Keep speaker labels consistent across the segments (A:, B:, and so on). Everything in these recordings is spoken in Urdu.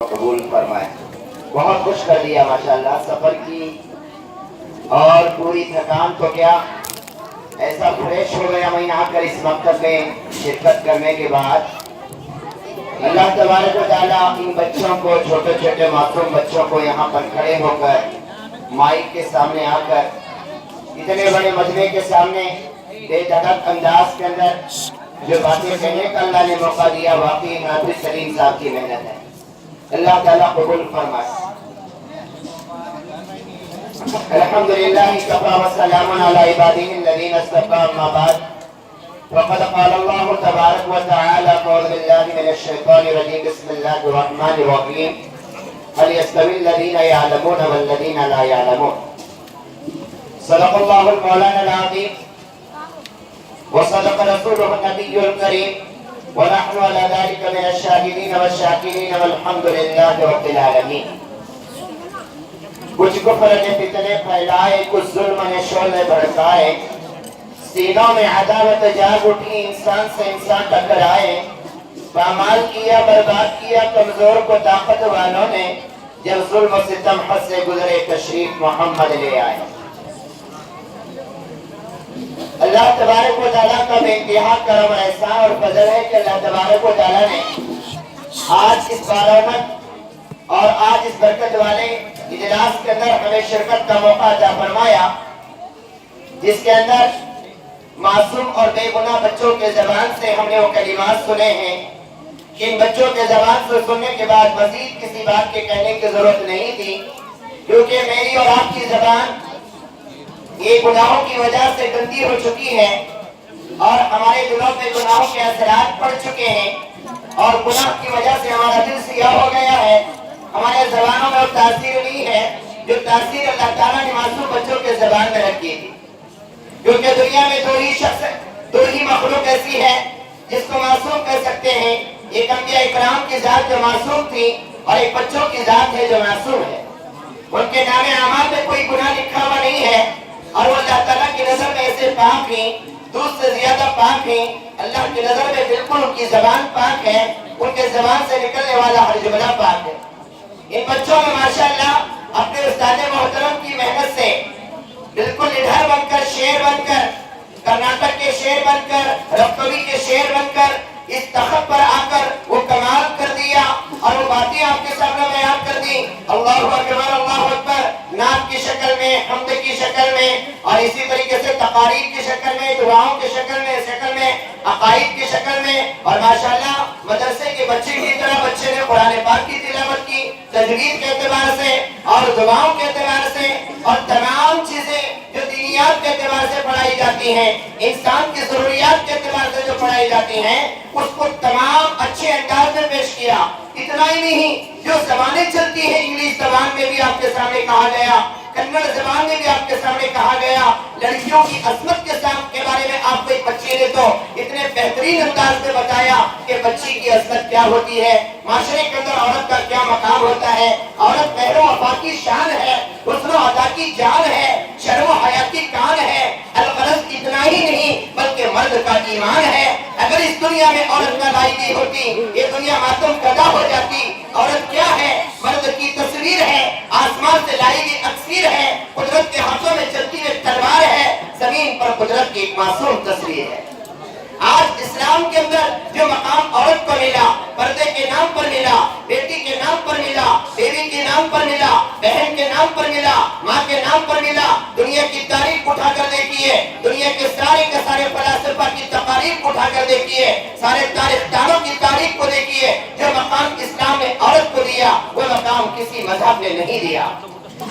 A: قبول فرمائے. بہت خوش کر دیا ماشاءاللہ سفر کی اور پوری تھکان تو کیا ایسا فریش ہو گیا میں یہاں کر اس مکتب میں شرکت کرنے کے بعد. اللہ تبارک و تعالیٰ ان بچوں کو چھوٹے چھوٹے معصوم بچوں کو یہاں پر کھڑے ہو کر مائک کے سامنے آ کر اتنے بڑے مجمع کے سامنے بے دھڑک انداز کے اندر جو باتیں کہنے کا اللہ نے موقع دیا واقعی ناظر سلیم صاحب کی محنت ہے. اللہ تعالیٰ قبول فرمائے. الحمدللہ کفا والسلام علی عبادہ الذین اصطفی اما بعد وقد قال اللہ تبارک و تعالی اعوذ باللہ من الشیطان الرجیم بسم اللہ الرحمن الرحیم هل يستوي الذین یعلمون والذین لا یعلمون. صدق اللہ المولانا العظیم وصدق رسولہ النبی الکریم ونحن على ذلك من الشاهدين والشاكرين والحمد لله رب العالمين. کچھ کفر نے فتنے پھیلائے, کچھ ظلم نے شعلے بھڑکائے, سینوں میں عداوت جاگ اٹھی, انسان سے انسان ٹکرائے, پامال کیا برباد کیا کمزور کو طاقت والوں نے, جب ظلم و ستم حد سے گزرے تشریف محمد لے آئے. اللہ تبارک و تعالیٰ کا بے انتہا کرم احسان اور فضل ہے کہ اللہ تبارک و تعالیٰ نے آج اس بارہمت اور آج اس برکت والے اجلاس کے اندر ہمیں شرکت کا موقع عطا فرمایا, جس کے اندر معصوم اور بے گناہ بچوں کے زبان سے ہم نے وہ کلمات سنے ہیں. ان بچوں کے زبان سے سننے کے بعد مزید کسی بات کے کہنے کی ضرورت نہیں تھی, کیونکہ میری اور آپ کی زبان یہ گناہوں کی وجہ سے گندی ہو چکی ہے اور ہمارے دلوں میں گناہوں کے اثرات پڑ چکے ہیں اور گناہ کی وجہ سے ہمارا دل سیاہ ہو گیا ہے. ہمارے زبانوں میں وہ تاثیر نہیں ہے جو تاثیر اللہ تعالیٰ نے معصوم بچوں کے زبان میں رکھی تھی, کیونکہ دنیا میں دو ہی مخلوق ایسی ہے جس کو معصوم کہہ سکتے ہیں. ایک انبیاء اکرام کی ذات جو معصوم تھی اور ایک بچوں کی ذات ہے جو معصوم ہے. ان کے نام اعمال میں کوئی گناہ لکھا ہوا نہیں ہے اور وہ اللہ تعالیٰ کی نظر میں ایسے پاک ہیں, دودھ سے زیادہ پاک ہیں. اللہ کی نظر میں بالکل ان کی زبان پاک ہے, ان کے زبان سے نکلنے والا ہر جملہ پاک ہے. ان بچوں میں ماشاءاللہ اپنے استاد محترم کی محنت سے بالکل نڈھر بن کر, شیر بن کر, کرناٹک کے شیر بن کر, رفتوی کے شیر بن کر اس تخت پر آ کر وہ کمال کر دیا اور وہ باتیں آپ کے سامنے بیان کر دی. اللہ اکبر اللہ اکبر, نعت کی شکل میں, حمد کی شکل میں اور اسی طریقے سے تقاریر کی شکل میں, دعاؤں کی شکل میں, عقائد کی شکل میں. اور ماشاءاللہ مدرسے کے بچے کی طرح بچے نے قرآن پاک کی تلاوت کی, تجوید کے اعتبار سے اور دعاؤں کے اعتبار سے اور تمام چیزیں جو دینیات کے اعتبار سے پڑھائی جاتی ہیں, انسان کی ضروریات کے اعتبار سے جو پڑھائی جاتی ہیں, اس کو تمام اچھے انداز میں پیش کیا. اتنا ہی نہیں, جو زبانیں چلتی ہیں انگلش زبان میں بھی آپ کے سامنے کہا گیا, کنڑ زبان میں بھی آپ کے سامنے کہا گیا, لڑکیوں کی عصمت کے بارے میں آپ کو ایک بچی نے تو اتنے بہترین انداز سے بتایا کہ بچی کی عصمت کیا ہوتی ہے, معاشرے کے اندر عورت کا کیا مقام ہوتا ہے, عورت مہر و وفا کی شان ہے, حسن و ادا کی جان ہے, شرم و حیا کی کان ہے. الغرض اتنا ہی نہیں بلکہ مرد کا ایمان ہے. اگر اس دنیا میں عورت نہ لائی گئی ہوتی یہ دنیا ماتم کدا ہو جاتی. عورت کیا ہے؟ مرد کی تصویر ہے, آسمان سے لائی گئی اکسیر ہے, قدرت کے ہاتھوں میں چلتی ہوئی تلوار ہے, زمین پر قدرت کی ایک معصوم تصویر ہے. آج اسلام کے اندر جو مقام عورت کو ملا, پردے کے نام پر ملا, بیٹی کے نام پر ملا, بیوی کے نام پر ملا, بہن کے نام پر ملا, ماں کے نام پر ملا, دنیا کی تاریخ اٹھا کر دیکھیے, دنیا کے سارے فلاسفہ کی تقاریر اٹھا کر دیکھیے, سارے تاریخ دانوں کی تاریخ کو دیکھیے, جو مقام اسلام نے عورت کو دیا وہ مقام کسی مذہب نے نہیں دیا.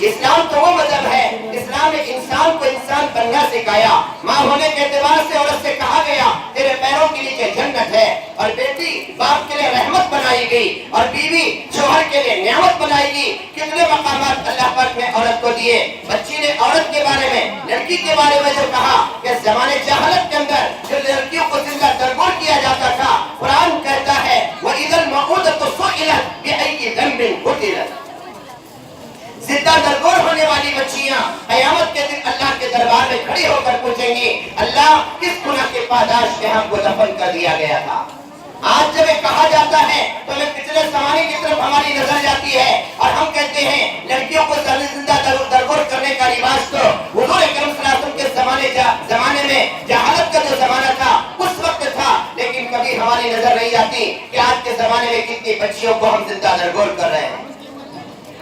A: اسلام تو وہ مذہب ہے, اسلام نے انسان کو انسان بننا سکھایا. ماں ہونے کے اعتبار سے عورت سے کہا گیا تیرے پیروں کے نیچے جنت ہے, اور بیٹی باپ کے لیے رحمت بنائی گئی اور بیوی شوہر کے لیے نعمت بنائی گئی. کتنے مقامات اللہ پاک نے عورت کو دیے. بچی نے عورت کے بارے میں, لڑکی کے بارے میں جو کہا کہ زمانے جہالت کے اندر جو لڑکیوں کو زندہ درگور کیا جاتا تھا, قرآن کہتا ہے وَإِذَا الْمَوْءُودَةُ سُئِلَتْ بِأَيِّ ذَنبٍ قُتِلَتْ. زندہ درگور ہونے والی بچیاں قیامت کے دن اللہ کے دربار میں کھڑی ہو کر پوچھیں گی اللہ کس گناہ کے پاداش میں ہم کو دفن کر دیا گیا تھا. آج جب یہ کہا جاتا ہے تو ہمیں پچھلے زمانے کی طرف ہماری نظر جاتی ہے اور ہم کہتے ہیں لڑکیوں کو زندہ درگور کرنے کا رواج تو حضور اکرم صلی اللہ علیہ وسلم کے زمانے میں جہالت کا جو زمانہ تھا اس وقت تھا، لیکن کبھی ہماری نظر نہیں آتی کہ آج کے زمانے میں کتنی بچیوں کو ہم زندہ درگور کر رہے ہیں۔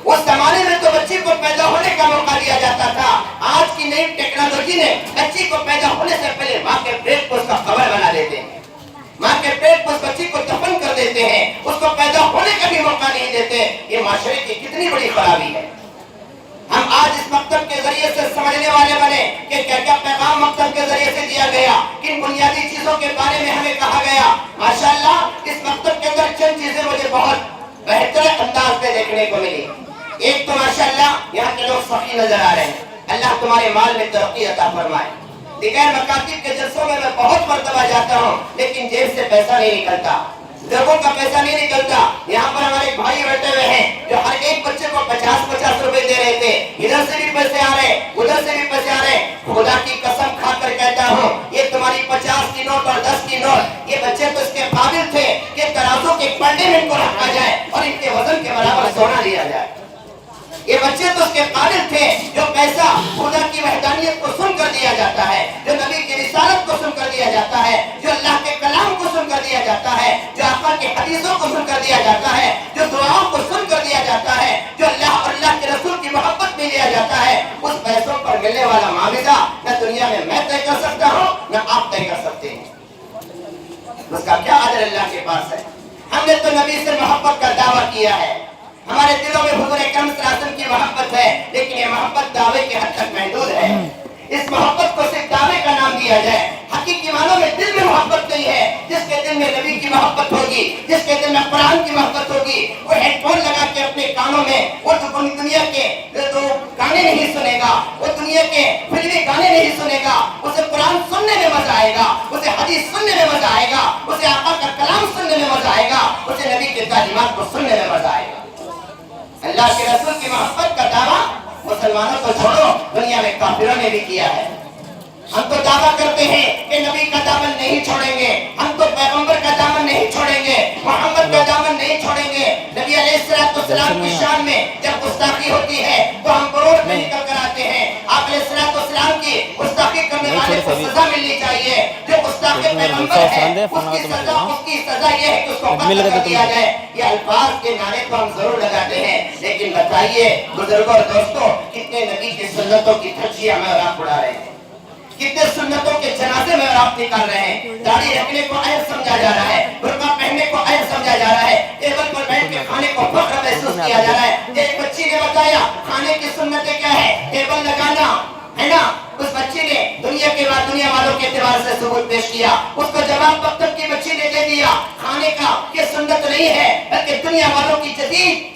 A: اس زمانے میں تو بچی کو پیدا ہونے کا موقع دیا جاتا تھا، آج کی نئی ٹیکنالوجی نے بچی کو پیدا ہونے سے پہلے ماں کے پیٹ کو اس کا قبر بنا دیتے ہیں، ماں کے پیٹ کو اس بچی کو دفن کر دیتے ہیں، اس کو پیدا ہونے کا بھی موقع نہیں دیتے۔ یہ معاشرے کی کتنی بڑی خرابی ہے۔ ہم آج اس مکتب کے ذریعے سے سمجھنے والے بنے کہ کیا کیا پیغام مکتب کے ذریعے سے دیا گیا، کن بنیادی چیزوں کے بارے میں ہمیں کہا گیا۔ ماشاءاللہ اس مکتب کے اندر چند چیزیں مجھے بہت بہتر انداز میں دیکھنے کو ملی۔ ایک تو ماشاءاللہ یہاں کے لوگ سخی نظر آ رہے ہیں، اللہ تمہارے مال میں ترقی عطا فرمائے۔ دیگر مکاتب کے جلسوں میں بہت مرتبہ جاتا ہوں لیکن جیب سے پیسہ نہیں نکلتا، لوگوں کا پیسہ نہیں نکلتا۔ یہاں پر ہمارے بھائی بیٹھے ہوئے ہیں جو ہر ایک بچے کو 50-50 روپے دے رہے تھے، ادھر سے بھی پیسے آ رہے ادھر سے بھی پیسے آ رہے۔ خدا کی قسم کھا کر کہتا ہوں یہ تمہاری 50 کی نوٹ اور 10 کی نوٹ، یہ بچے تو اس کے قابل تھے کہ ترازو کے پلڑے میں ان کو رکھا جائے اور ان کے وزن کے برابر سونا لیا جائے۔ یہ بچے تو اس کے قابل تھے جو پیسہ خدا کی وحدانیت کو سن کر دیا جاتا ہے، جو نبی کی رسالت کو سن کر دیا جاتا ہے، جو اللہ کے کلام کو سن کر دیا جاتا ہے، جو آقا کی حدیثوں کو سن کر دیا جاتا ہے، جو دعاؤں کو سن کر دیا جاتا ہے، جو اللہ اور اللہ کے رسول کی محبت میں لیا جاتا ہے۔ اس پیسوں پر ملنے والا معاوضہ نہ دنیا میں طے کر سکتا ہوں نہ آپ طے کر سکتے ہیں۔ اس کا کیا عدل اللہ کے پاس ہے؟ ہم نے تو نبی سے محبت کا دعویٰ کیا ہے، ہمارے دلوں میں حضور اکرم صلی اللہ علیہ وسلم کی محبت ہے، لیکن یہ محبت دعوے کے حد تک محدود ہے۔ اس محبت کو صرف دعوے کا نام دیا جائے، حقیقی معنوں میں دل میں محبت نہیں ہے۔ جس کے دل میں نبی کی محبت ہوگی، جس کے دل میں قرآن کی محبت ہوگی، وہ ہیڈ فون لگا کے اپنے کانوں میں وہ دنیا کے گانے نہیں سنے گا، وہ دنیا کے فلمی گانے نہیں سنے گا، اسے قرآن سننے میں مزہ آئے گا، اسے حدیث سننے میں مزہ آئے گا، اسے آقا کا کلام سننے میں مزہ آئے گا، اسے نبی کے تعلیمات کو سننے میں مزہ آئے گا۔ اللہ کے رسول کی محبت کا دعویٰ مسلمانوں کو چھوڑو دنیا میں کافروں نے بھی کیا ہے۔ ہم تو دعویٰ کرتے ہیں کہ نبی کا دامن نہیں چھوڑیں گے، ہم تو پیغمبر کا دامن نہیں چھوڑیں گے، محمد کا دامن نہیں چھوڑیں گے۔ نبی علیہ السلام کی شان میں جب گستاخی ہوتی ہے تو ہم بروٹ میں نکل کر آتے ہیں۔ آپ علیہ السلام کی گستاخی کرنے والے کو سزا ملنی چاہیے، جو گستاخ پیغمبر ہے اس کی سزا یہ ہے کہ اس کو قتل کر دیا جائے۔ یہ الفاظ کے نعرے تو ہم ضرور لگاتے ہیں، لیکن بتائیے بزرگوں اور دوستوں کتنے نبی کی سنتوں کی دھجیاں میں اور آپ اڑا رہے ہیں، کتنے سنتوں کے جنازے میں آپ نکال رہے ہیں۔ داڑھی رکھنے کو عیب سمجھا جا رہا ہے، برقع پہننے کو عیب سمجھا جا رہا ہے، ٹیبل پر بیٹھ کے کھانے کو فخر محسوس کیا جا رہا ہے۔ ایک بچی نے بتایا کھانے کی سنتیں کیا ہے، ٹیبل لگانا ہے نا۔ اس بچی نے دنیا والوں کے اعتبار سے ثبوت پیش کیا، اس کو جواب مکتب کی بچی نے دے دیا کھانے کا یہ سنت نہیں ہے، بلکہ دنیا والوں کی جدید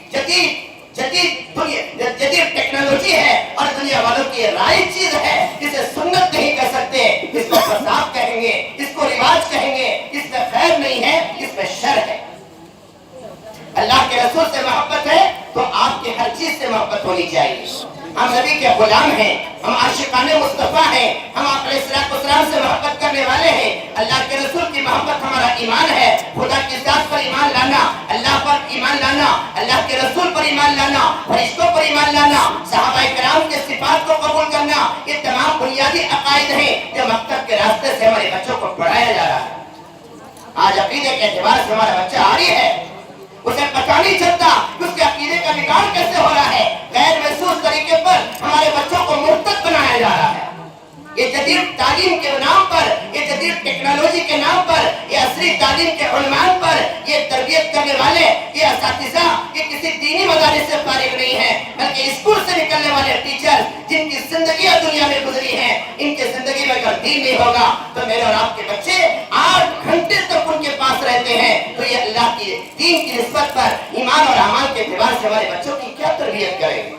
A: ٹیکنالوجی ہے اور دنیا والوں کی رائج چیز ہے، جسے سنت نہیں کہہ سکتے، اس کو فساد کہیں گے، اس کو رواج کہیں گے، اس میں خیر نہیں ہے، اس میں شر ہے۔ اللہ کے رسول سے محبت ہے تو آپ کی ہر چیز سے محبت ہونی چاہیے۔ ہم نبی کے غلام ہیں، ہم عاشقان مصطفیٰ ہیں، ہم آپ علیہ السلام سے محبت کرنے والے ہیں۔ اللہ کے رسول کی محبت ہمارا ایمان ہے، خدا کی ذات پر ایمان لانا، اللہ پر ایمان لانا، اللہ کے رسول پر ایمان لانا، فرشتوں پر ایمان لانا، صحابہ کرام کے صفات کو قبول کرنا، یہ تمام بنیادی عقائد ہیں جو مکتب کے راستے سے ہمارے بچوں کو پڑھایا جا رہا ہے۔ آج عقیدے کے اعتبار سے ہمارا بچہ عاری ہے، اسے پتہ نہیں چلتا کہ اس کے عقیدے کا بگاڑ کیسے ہو رہا ہے، غیر محسوس طریقے پر ہمارے بچوں کو مرتد بنایا جا رہا ہے۔ یہ جدید تعلیم کے نام پر، یہ جدید ٹیکنالوجی کے نام پر، یہ عصری تعلیم کے عنوان پر یہ تربیت کرنے والے یہ اساتذہ یہ کسی دینی مدارس سے فارغ نہیں ہیں، بلکہ اسکول سے نکلنے والے ٹیچر جن کی زندگیاں دنیا میں گزری ہیں، ان کی زندگی میں اگر دین نہیں ہوگا تو میرے اور آپ کے بچے 8 گھنٹے تک ان کے پاس رہتے ہیں۔ تو یہ اللہ کی دین کی نسبت پر ایمان اور اعمال کے اعتبار سے ہمارے بچوں کی کیا تربیت کریں گے؟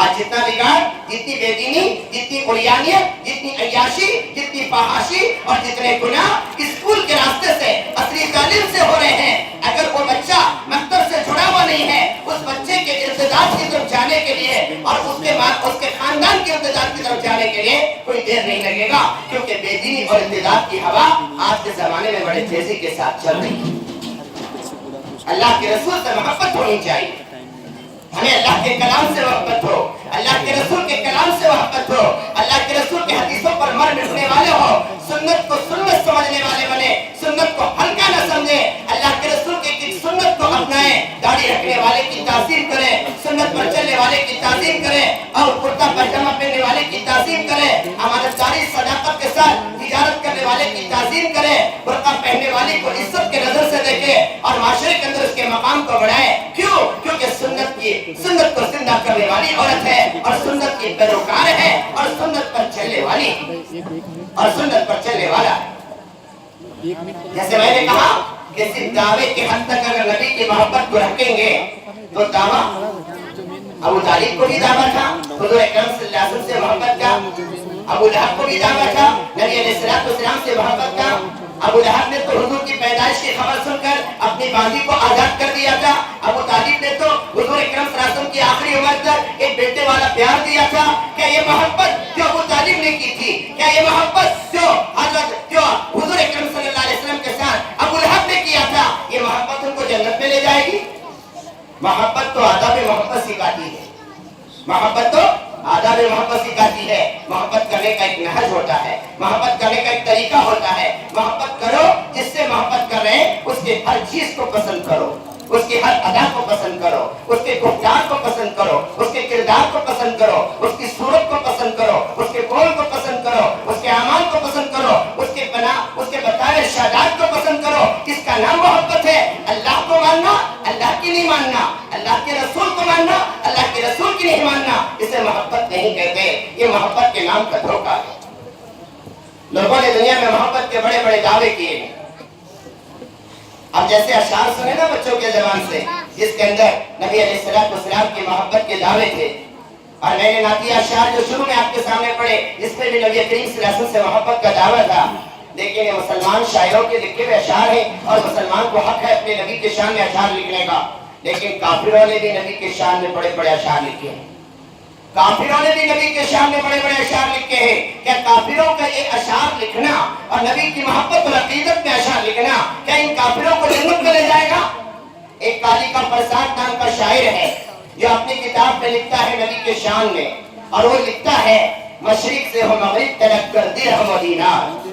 A: آج جتنا بگاڑ، جتنی بے دینی، جتنی قریانیت، جتنی عیاشی، جتنی فحاشی اور جتنے گناہ اسکول کے راستے سے اصلی تعلیم سے ہو رہے ہیں، اگر وہ بچہ مکتب سے جڑا ہوا نہیں ہے، اس بچے کے ارد امتداد کی طرف جانے کے لیے اور اس کے خاندان کے امتداد کی طرف جانے کے لیے کوئی دیر نہیں لگے گا، کیونکہ بے دینی اور امتداد کی ہوا آج کے زمانے میں بڑے تیزی کے ساتھ چل رہی ہے۔ اللہ کے رسول سے محبت ہونی چاہیے، ہمیں اللہ کے کلام سے محبت ہو، اللہ کے رسول کے کلام سے محبت ہو، اللہ کے رسول کے حدیثوں پر مر مٹنے والے ہو، سنت کو سنت سمجھنے والے بنے، سنت کو ہلکا نہ سمجھے، اللہ کے رسول کی سنت کو اپنائیں، داڑھی رکھنے والے کی تعظیم کریں، سنت پر چلنے والے کی تعظیم کریں اور کرتا پاجامہ پہننے والے کی تعظیم کریں، امانتداری صداقت کے ساتھ تجارت کرنے والے کی تعظیم کریں، برقع پہننے والے کو عزت کے نظر سے دیکھیں اور معاشرے کے اندر اس کے مقام کو بڑھائیں۔ کیوں؟ کیونکہ سنت کو زندہ کرنے والی عورت ہے اور سنت کی پیروکار ہے اور سنت پر چلنے والی اور سنت پر چلنے والا۔ جیسے میں نے کہا کہ صرف دعوے کے حد تک اگر نبی کی محبت کو رکھیں گے تو دعویٰ ابو طالب کو بھی دعویٰ تھا حضور اکرم صلی اللہ علیہ وسلم سے محبت کا، ابو لہب کو بھی دعویٰ تھا نبی علیہ السلام سے محبت کا۔ ابو لہب نے تو حضور کی پیدائش کی خبر سن کر اپنی باندھی کو آزاد کر دیا تھا، ابو طالب نے تو حضور اکرم صلی اللہ علیہ وسلم کی آخری عمر تک ایک بیٹے والا پیار دیا تھا۔ کیا یہ محبت جو ابو طالب نے کی تھی، کیا یہ محبت جو حضور اکرم صلی اللہ علیہ وسلم کے ساتھ ابو لہب نے کیا تھا، یہ محبت ان کو جنت میں لے جائے گی؟ محبت تو آداب محبت سکھاتی ہے، محبت تو آداب محبت سکھاتی ہے۔ محبت کرنے کا ایک نہج ہوتا ہے، محبت کرنے کا ایک طریقہ ہوتا ہے۔ محبت کرو، جس سے محبت کر رہے ہیں اس کے ہر چیز کو پسند کرو، اس کی ہر ادا کو پسند کرو، اس کے گفتار کو پسند کرو، اس کے کردار کو پسند کرو، اس کی صورت کو پسند کرو، اس کے قول کو پسند کرو، اس کے اعمال کو پسند کرو، اس کے بتائے ارشادات کو پسند کرو۔ اس کا نام محبت ہے۔ اللہ کو ماننا، اللہ کی نہیں ماننا، اللہ کے رسول کو ماننا، اللہ کے رسول کی نہیں ماننا، اسے محبت نہیں کہتے، یہ محبت کے نام کا دھوکہ ہے۔ لوگوں نے دنیا میں محبت کے بڑے بڑے دعوے کیے ہیں۔ اب جیسے اشعار سنے نا بچوں کے زبان سے، جس کے اندر نبی علیہ السلام کی محبت کے دعوے تھے، اور میں نے نعتیہ اشعار جو شروع میں آپ کے سامنے پڑھے جس میں بھی نبی کریم صلی اللہ علیہ وسلم سے محبت کا دعویٰ تھا، لیکن یہ مسلمان شاعروں کے لکھے ہوئے اشعار ہیں اور مسلمان کو حق ہے اپنے نبی کے شان میں اشعار لکھنے کا، لیکن کافروں نے بھی نبی کے شان میں بڑے بڑے اشعار لکھے ہیں۔ کافروں نے بھی نبی کے شان میں بڑے بڑے اشعار لکھے ہیں۔ کیا کافروں کا یہ اشعار لکھنا اور نبی کی محبت اور عقیدت میں اشعار لکھنا کیا ان کافروں کو جنت میں لے جائے گا؟ ایک کالی کا پرساد نام کا شاعر ہے جو اپنی کتاب میں لکھتا ہے نبی کے شان میں، اور وہ لکھتا ہے مشرق سے ہو مغرب تلک کر درہم و دینار،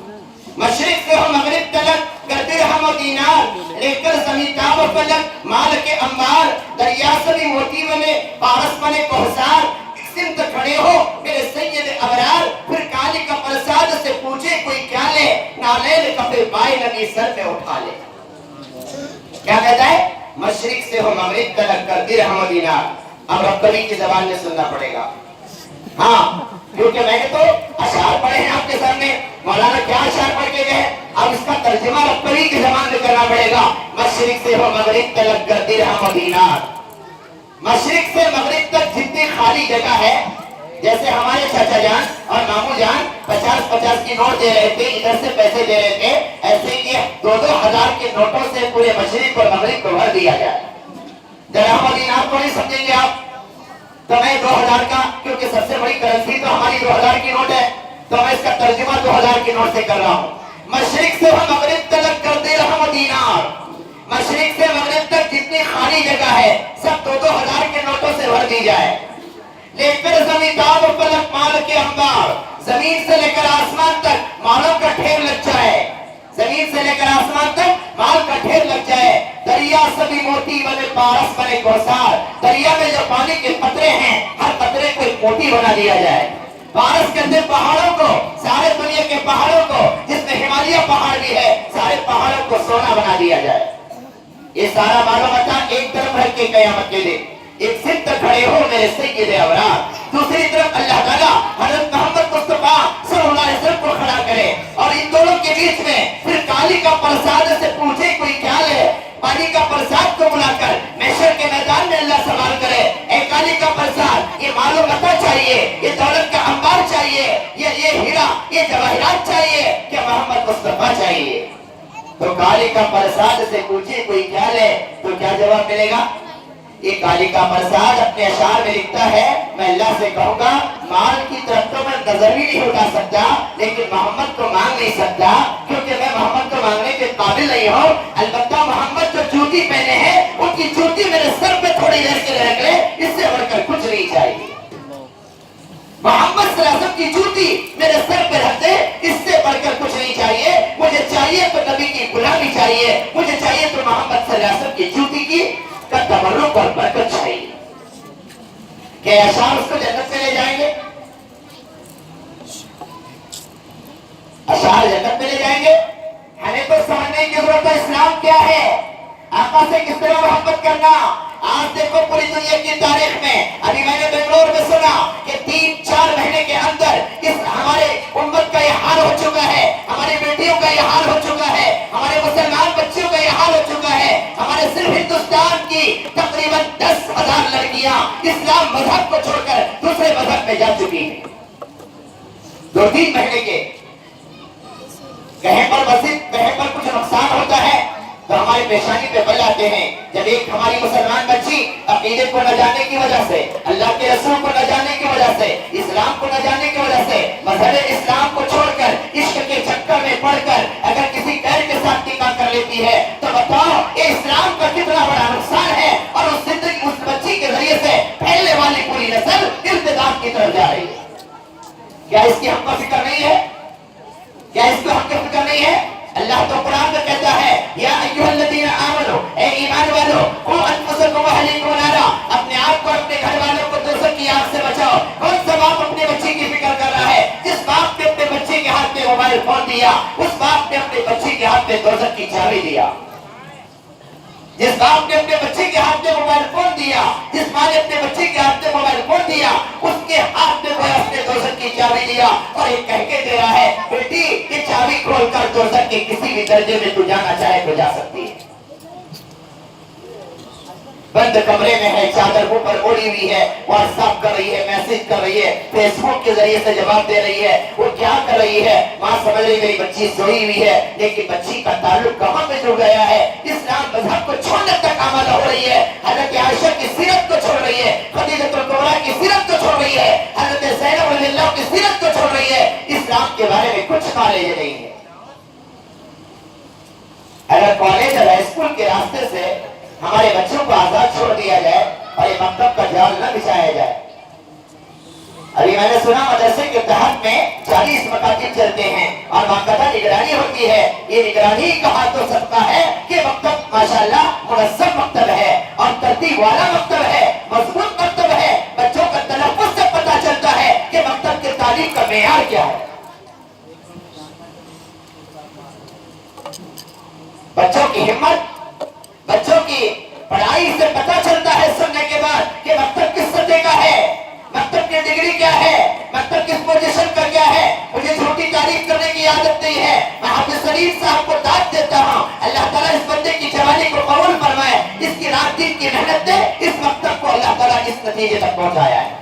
A: مشرق سے ہو مغرب تلک کر درہم و دینار، لے کر زمین تاب و فلک مال کے انبار، دریا سے بھی موتی بنے پارس بنے کوہسار، سمت کھڑے ہو میرے سید ابرار، پھر کالی کا پرساد سے پوچھے کوئی کیا لے، نالیل کپے پائے نبی سر پہ اٹھا لے۔ کیا کہتا ہے؟ مشرق سے ہو مغرب تلک کر درہم و دینار۔ اب رب کبھی کی زبان میں سننا پڑے گا، ہاں، کیونکہ میں نے تو اشعار پڑھے ہیں آپ کے سامنے، مولانا کیا اشعار پڑھ کے گئے، اب اس کا ترجمہ رب کبھی کی زبان میں کرنا پڑے گا۔ مشرق سے ہو مغرب تلک کر درہم و دینار، مشرق سے مغرب تک جتنی خالی جگہ ہے، جیسے ہمارے چچا جان اور ماموں جان 50-50 کی نوٹ دے رہے تھے، ادھر سے پیسے دے رہے تھے، ایسے ہی 2-2 ہزار کے نوٹوں سے پورے مشرق اور مغرب کو بھر دیا جائے۔ درہم و دینار کو نہیں سمجھیں گے آپ تو میں 2000 کا، کیونکہ سب سے بڑی کرنسی تو ہماری 2000 کی نوٹ ہے، تو میں اس کا ترجمہ 2000 کی نوٹ سے کر رہا ہوں۔ مشرق سے مغرب تلک کر درہم و دینار، مشرق سے مغرب تک جتنی خالی جگہ ہے سب 2-2 ہزار کے نوٹوں سے بھر دی جائے۔ لے کر زمین تاب و فلک مال کے انبار، زمین سے لے کر آسمان تک مالوں کا ڈھیر لگ جائے، زمین سے لے کر آسمان تک مال کا ڈھیر لگ جائے، دریا سبھی موتی بنے پارس بنے کوثر، دریا میں جو پانی کے قطرے ہیں ہر قطرے کو ایک موتی بنا دیا جائے۔ پارس کے اندر پہاڑوں کو، سارے دنیا کے پہاڑوں کو، جس میں ہمالیہ پہاڑ بھی ہے، سارے پہاڑوں کو سونا بنا دیا جائے۔ یہ سارا معلومات ایک طرف ہے کہ قیامت کے دن ایک سمت کھڑے ہو میرے سید ابرار، دوسری طرف اللہ تعالیٰ حضرت محمد مصطفیٰ صلی اللہ علیہ وسلم کو کھڑا کرے، اور ان دونوں کے بیچ میں پھر کالی کا پرساد سے پوچھے کوئی کیا لے، پانی کا پرساد کو بلا کر محشر کے میدان میں اللہ سوال کرے، اے کالی کا پرساد، یہ مال و متاع چاہیے، یہ دولت کا انبار چاہیے، یہ ہیرا، یہ جواہرات چاہیے، کیا محمد مصطفیٰ چاہیے؟ تو کالی کا پرساد سے پوچھے کوئی کیا لے، تو کیا جواب ملے گا؟ یہ کالی کا مرزاد اپنے اشعار میں لکھتا ہے، میں اللہ سے کہوں گا مال کی طرف تو میں نظر بھی نہیں اٹھا سکتا، لیکن محمد کو مانگ نہیں سکتا، کیونکہ میں محمد کو مانگنے کے قابل نہیں ہوں۔ البتہ محمد جو جوتی پہنے ہیں ان کی جوتی میرے سر پہ تھوڑی دیر کے رہ گئے، اس سے بڑھ کر کچھ نہیں چاہیے۔ محمد صلی اللہ علیہ وسلم کی جوتی میرے سر پہ رکھ دے، اس سے بڑھ کر کچھ نہیں چاہیے۔ مجھے چاہیے تو نبی کی غلامی چاہیے، مجھے چاہیے تو محمد صلی اللہ علیہ وسلم کی جوتی کی کا تبرک اور برکت چاہیے۔ کیا اشعار اس کو جنت میں لے جائیں گے؟ اشعار جنت میں لے جائیں گے؟ ہمیں تو سمجھنے کی ضرورت ہے اسلام کیا ہے، آقا سے کس طرح محبت کرنا۔ آج دیکھو پوری دنیا کی تاریخ میں، ابھی میں نے بنگلور میں سنا کہ 3-4 مہینے کے اندر اس ہمارے امت کا یہ حال ہو چکا ہے، ہماری بیٹیوں کا یہ حال ہو چکا ہے، ہمارے مسلمان بچیوں کا یہ حال ہو چکا ہے۔ ہمارے صرف ہندوستان کی تقریباً 10,000 لڑکیاں اسلام مذہب کو چھوڑ کر دوسرے مذہب میں جا چکی ہیں۔ 2-3 مہینے کے کہیں پر مسجد کہیں پر کچھ نقصان ہوتا ہے تو ہماری پیشانی پہ بل آتے ہیں۔ جب ایک ہماری مسلمان بچی عقیدے کو نہ جاننے کی وجہ سے، اللہ کے رسول کو نہ جاننے کی وجہ سے، اسلام کو نہ جاننے کی وجہ سے مذہب اسلام کو چھوڑ کر عشق کے چکر میں پڑ کر اگر کسی غیر کے ساتھ نکاح کر لیتی ہے تو بتاؤ یہ اسلام کا کتنا بڑا نقصان ہے، اور اس زندگی اس بچی کے ذریعے سے پھیلنے والی پوری نسل ارتداد کی طرف جا رہی ہے۔ کیا اس کی ہم کو فکر نہیں ہے؟ کیا اس کو ہم کو فکر نہیں ہے؟ اللہ تو قرآن میں کہتا ہے یا ایھا الذین آمنو، اے ایمان والو، قوا انفسکم واہلیکم نارا، اپنے آپ کو اپنے گھر والوں کو دوزخ کی آگ سے بچاؤ۔ کون سا باپ اپنے بچے کی فکر کر رہا ہے؟ جس باپ نے اپنے بچے کے ہاتھ میں موبائل فون دیا اس باپ نے اپنے بچے کے ہاتھ میں دوزخ کی چابی دیا۔ جس باپ نے اپنے بچے کے ہاتھ میں موبائل فون دیا، جس ماں نے اپنے بچے کے ہاتھ میں موبائل فون دیا، اس کے ہاتھ میں وہ اپنے دوزخ کی چابی دیا اور یہ کہہ کے دے رہا ہے بیٹی یہ چابی کھول کر دوزخ کے کسی بھی درجے میں تو جانا چاہے تو جا سکتی ہے۔ بند کمرے میں ہے، چادر اوپر اوڑی ہوئی ہے، واٹس ایپ کر رہی ہے، میسج کر رہی ہے، فیس بک کے ذریعے سے جواب دے رہی ہے، وہ کیا کر رہی ہے؟ ماں سمجھ رہی میری بچی سوئی ہوئی ہے، لیکن بچی کا تعلق کہاں پہ جڑ گیا ہے؟ اسلام مذہب کو چھوڑنے تک آمادہ ہو رہی ہے، حضرت عائشہ کی سیرت کو چھوڑ رہی ہے، خدیجہ الکبریٰ کی سیرت کو چھوڑ رہی ہے، حضرت زینب رضی اللہ کی سیرت کو چھوڑ رہی ہے۔ اسلام کے بارے میں کچھ نالج نہیں ہے۔ اگر کالج اور ہائی اسکول کے راستے سے ہمارے بچوں کو آزاد چھوڑ دیا جائے اور یہ مکتب کا جال نہ بچھایا جائے۔ ابھی میں نے سنا مدرسے کے تحت میں 40 مکاتب چلتے ہیں اور باقاعدہ نگرانی ہوتی ہے۔ یہ نگرانی کہا تو سکتا ہے کہ مکتب ماشاءاللہ منظم مکتب ہے اور ترتیب والا مکتب ہے، مضبوط مکتب ہے۔ بچوں کا تلفظ سے پتہ چلتا ہے کہ مکتب کے تعلیم کا معیار کیا ہے۔ بچوں کی ہمت، بچوں کی پڑھائی سے پتہ چلتا ہے سننے کے بعد کہ مکتب کس سطح کا ہے، مکتب کی ڈگری کیا ہے، مکتب کس پوزیشن کا کیا ہے۔ مجھے چھوٹی تعریف کرنے کی عادت نہیں ہے، میں حافظ شریف صاحب کو داد دیتا ہوں، اللہ تعالیٰ اس بندے کی جوانی کو قبول فرمائے، اس کی رات دن کی محنت نے اس مکتب کو اللہ تعالیٰ اس نتیجے تک پہنچایا ہے۔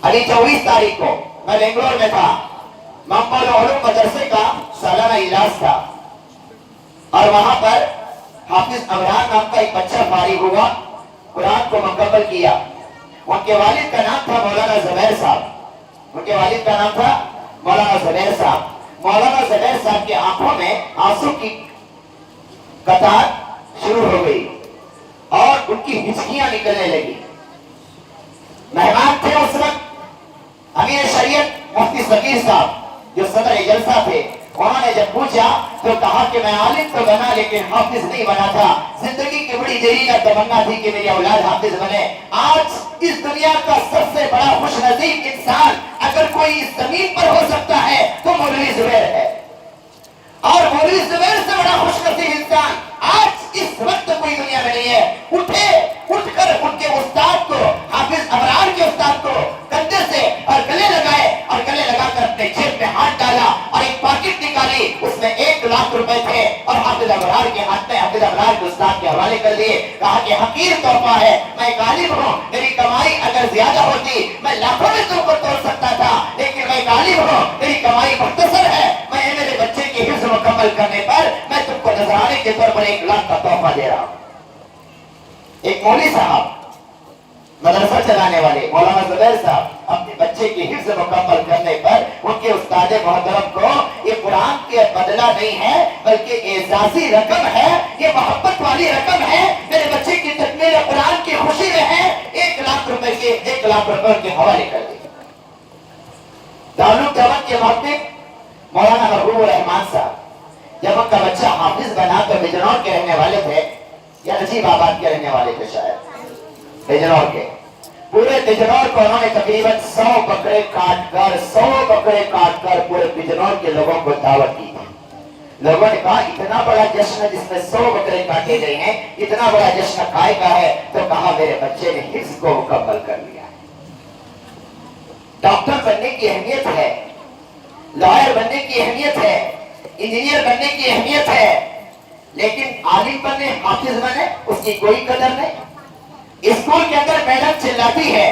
A: ابھی 24 تاریخ کو میں بنگلور میں تھا، مقبول علوم مدرسے کا سالانہ اجلاس تھا اور وہاں پر حافظ ابرار نام کا ایک بچہ فارغ ہوا، قرآن کو مکمل کیا۔ ان کے والد کا نام تھا مولانا زبیر صاحب، ان کے والد کا نام تھا مولانا زبیر صاحب۔ مولانا زبیر صاحب کے آنکھوں میں آنسو کی قطار شروع ہو گئی اور ان کی ہچکیاں نکلنے لگی۔ مہمان تھے اس وقت امیر شریعت مفتی صغیر صاحب جو صدر جلسہ تھے، انہوں نے جب پوچھا تو کہا کہ میں عالم تو بنا لیکن حافظ نہیں بنا تھا، زندگی کی بڑی زرینہ تمنا تھی کہ میری اولاد حافظ بنے۔ آج اس دنیا کا سب سے بڑا خوش نصیب انسان اگر کوئی اس زمین پر ہو سکتا ہے تو مولوی زبیر ہے، اور مولوی زبیر سے بڑا خوش نصیب انسان آج اس وقت کوئی دنیا میں نہیں ہے۔ اٹھ کر ان کے استاد کو، حافظ ابرار کے استاد کو کندھے سے اور گلے لگائے اور گلے لگا کر اپنے جیب میں ہاتھ ڈالا اور ایک پاکٹ نکالی، اس میں 1 لاکھ روپے تھے اور حافظ ابرار کے ہاتھ میں حافظ ابرار کے استاد کے حوالے کر دیے۔ کہا کہ حقیر تحفہ ہے، میں ایک عالم ہوں، میری کمائی اگر زیادہ ہوتی میں لاکھوں میں تم کو توڑ سکتا تھا، لیکن میں ایک عالم ہوں، میری کمائی مختصر ہے، میں میرے بچے کی حفظ مکمل کرنے پر میں تم کو نذرانے کے طور پر 1 لاکھ کا تحفہ دے رہا ہوں۔ ایک مولوی صاحب مدرسہ چلانے والے مولانا زبیر صاحب اپنے بچے کی حفظ مکمل کرنے پر ان کے استاد محترم کو یہ قرآن کے بدلہ نہیں ہے بلکہ اعزازی رقم ہے، یہ محبت والی رقم ہے، میرے بچے کی تکمیل قرآن کی خوشی میں ہے، 1,00,000 روپے کے حوالے کر دی۔ دارالعلوم دیوبند کے محقق مولانا محبوب الرحمان صاحب جب ان کا بچہ حافظ بنا تو بجنور کے رہنے والے تھے یا نجیب آباد کے رہنے والے تھے، شاید بجنور کے، پورے بجنور کو انہوں نے تقریباً 100 بکرے کاٹ کر پورے بجنور کے لوگوں کو دعوت دی تھی۔ لوگوں نے کہا اتنا بڑا جشن جس میں 100 بکرے کاٹے گئے ہیں، اتنا بڑا جشن کھائے کا ہے، تو کہا میرے بچے نے حفظ کو مکمل کر لیا ہے۔ ڈاکٹر بننے کی اہمیت ہے، لائر بننے کی اہمیت ہے، انجینئر بننے کی اہمیت ہے، لیکن عالم بننے، حافظ بننے اس کی کوئی قدر نہیں۔ اسکول کے اندر میڈم چلاتی ہے،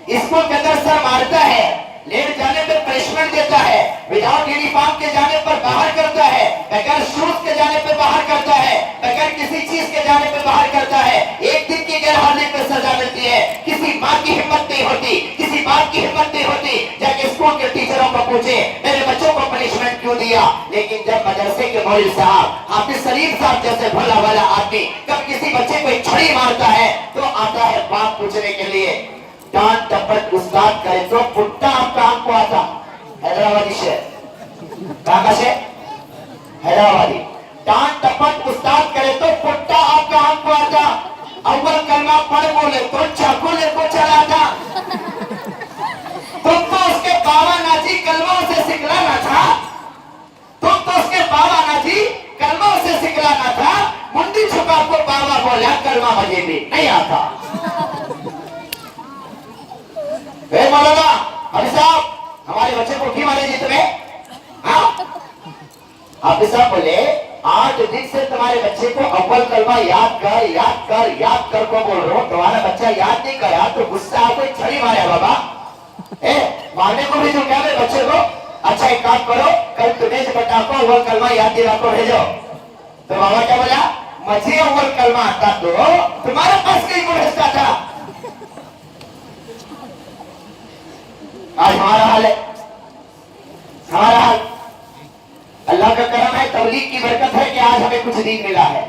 A: اسکول کے اندر سر مارتا ہے، لیٹ جانے پر پنشمنٹ دیتا ہے، وداؤٹ یونیفارم کے جانے پر باہر کرتا ہے، بغیر شوز کے جانے پر باہر کرتا ہے، بغیر کسی چیز کے جانے پر باہر کرتا ہے، ایک دن کی غیر حاضری پر سزا ملتی ہے۔ کسی ماں کی ہمت نہیں ہوتی، کسی باپ کی ہمت نہیں ہوتی جا کے اسکول کے ٹیچروں کو پوچھے میرے بچوں کو پنشمنٹ کیوں دیا۔ لیکن جب مدرسے کے مولوی صاحب حافظ سلیم صاحب جیسے بھولا والا آدمی جب کسی بچے کو ایک چھڑی مارتا ہے تو آتا ہے باپ پوچھنے کے لیے، ڈانٹ ڈپٹ استاد کرے تو پٹا آپ کا آنکھ کو آتا۔ حیدرآبادی شہر، کہاں کا شہر؟ حیدرآبادی۔ ڈانٹ ڈپٹ استاد کرے تو پٹا آپ کا آنکھ کو آتا۔ اول کلمہ پڑھ بولے تو چاقو لے کو چلاتا۔ تم تو اس کے بابا ناجی کلموں سے سکھلانا تھا، تم تو اس کے بابا ناجی کلموں سے سکھلانا تھا، منڈی چھپا کو بابا بولا کلمہ مجھے بھی نہیں آتا۔ اے مولانا حافظ صاحب ہمارے بچے کو کیوں مارے جی تمہیں؟ حافظ صاحب بولے 8 دن سے تمہارے بچے کو اول کلمہ یاد کر کو بول رہا ہوں، تمہارا بچہ یاد نہیں کرا تو غصہ آپ کو چھڑی مارے بابا۔ مارنے کو بھیجو کیا میرے بچے کو؟ اچھا ایک کام کرو، کل تمہیں سے بٹا کو اول کلمہ یاد دلا کو بھیجو۔ تو بابا کیا بولا؟ مجھے اول کلمہ آتا تو تمہارے پاس کہیں کو بھیجتا تھا۔ آج ہمارا حال ہے، ہمارا حال اللہ کا کرم ہے، تبلیغ کی برکت ہے کہ آج ہمیں کچھ دین ملا ہے۔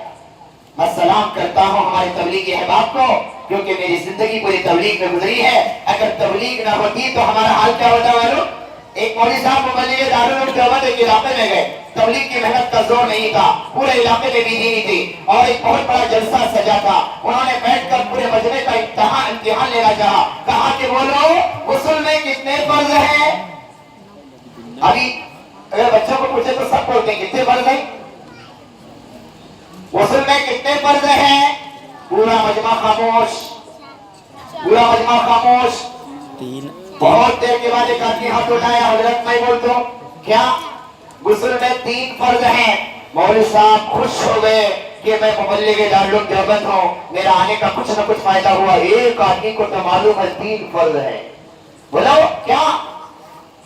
A: میں سلام کرتا ہوں ہمارے تبلیغی احباب کو، کیونکہ میری زندگی پوری تبلیغ میں گزری ہے۔ اگر تبلیغ نہ ہوتی تو ہمارا حال کیا ہوتا معلوم؟ ایک مولوی صاحب مبلغ دارالعلوم دیوبند ایک علاقے میں گئے، تبلیغ کی محنت کا زور نہیں تھا، پورے علاقے میں بھی دینی تھی، اور ایک بہت بڑا جلسہ سجا تھا۔ انہوں نے بیٹھ کر پورے مجمع کا امتحان لینا چاہا، کہا کہ بولو غسل میں کتنے فرض ہیں؟ ابھی اگر بچوں کو پوچھے تو سب بولتے ہیں کتنے فرض ہیں؟ غسل میں کتنے فرض ہیں؟ پورا مجمع خاموش، پورا مجمع خاموش۔ بہت دیر کے بعد ایک آدمی ہاتھ اٹھایا، حضرت میں بولتا ہوں کیا؟ غسل میں 3 فرض ہیں۔ مولوی صاحب خوش ہو گئے کہ میں مبلغ دارالعلوم دیوبند ہوں، میرا آنے کا کچھ نہ کچھ فائدہ ہوا۔ ایک آدمی کو تو معلوم ہے 3 فرض ہے۔ بولو کیا؟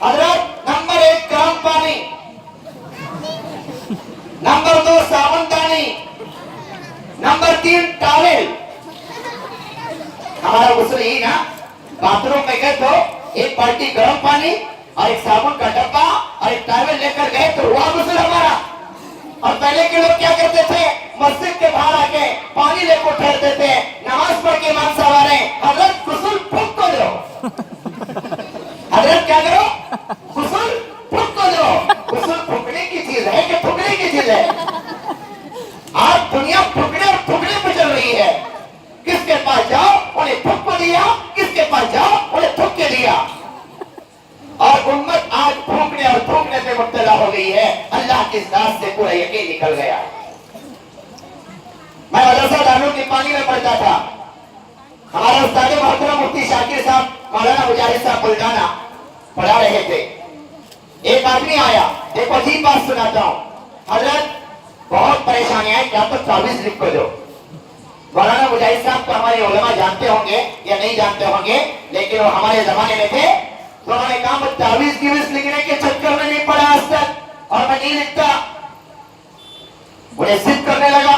A: حضرت نمبر 1 گرم پانی، نمبر 2 صابن دانی، نمبر 3 ٹاول۔ ہمارا غسل ہی نا، باتھ روم میں گئے تو ایک بالٹی گرم پانی اور ایک صابن کا ڈبہ اور ایک ٹاول لے کر گئے تو ہوا غسل ہمارا۔ اور پہلے کے لوگ کیا کرتے تھے؟ مسجد کے باہر آ کے پانی لے کو ٹھہرتے تھے، نماز پڑھ کے امام صاحب آ رہے ہیں، حضرت غسل پھک کو دو۔ حضرت کیا کرو؟ غسل پھک کو دو۔ غسل پھکنے کی چیز ہے کہ پھکنے کی چیز ہے؟ آج دنیا پھکنے اور پھکنے پہ چل رہی ہے۔ کس کے پاس جاؤ انہیں پھک کو دیا، کس کے پاس جاؤ انہیں تھک کے دیا، اور امت آج پھونکنے اور تھوکنے پہ مبتلا ہو گئی ہے۔ اللہ کی ذات سے پورا یقین نکل گیا۔ میں مدرسہ دارالعلوم کی پانی میں پڑھتا تھا، ہمارا استاد محترم مفتی شاکر صاحب مولانا مجاہد صاحب بلڈانا پڑھا رہے تھے۔ ایک آدمی آیا، ایک عجیب بات سناتا ہوں، حضرت بہت پریشانی ہے، کیا تو تعویذ لکھ کو دو۔ مولانا مجاہد صاحب کو ہمارے علماء جانتے ہوں گے یا نہیں جانتے ہوں گے، لیکن وہ ہمارے زمانے میں تھے، تو انہوں نے کہا میں تعویذ کی ویز لکھنے کے چکر میں نہیں پڑا آج تک، اور میں نہیں لکھتا۔ انہیں ضد کرنے لگا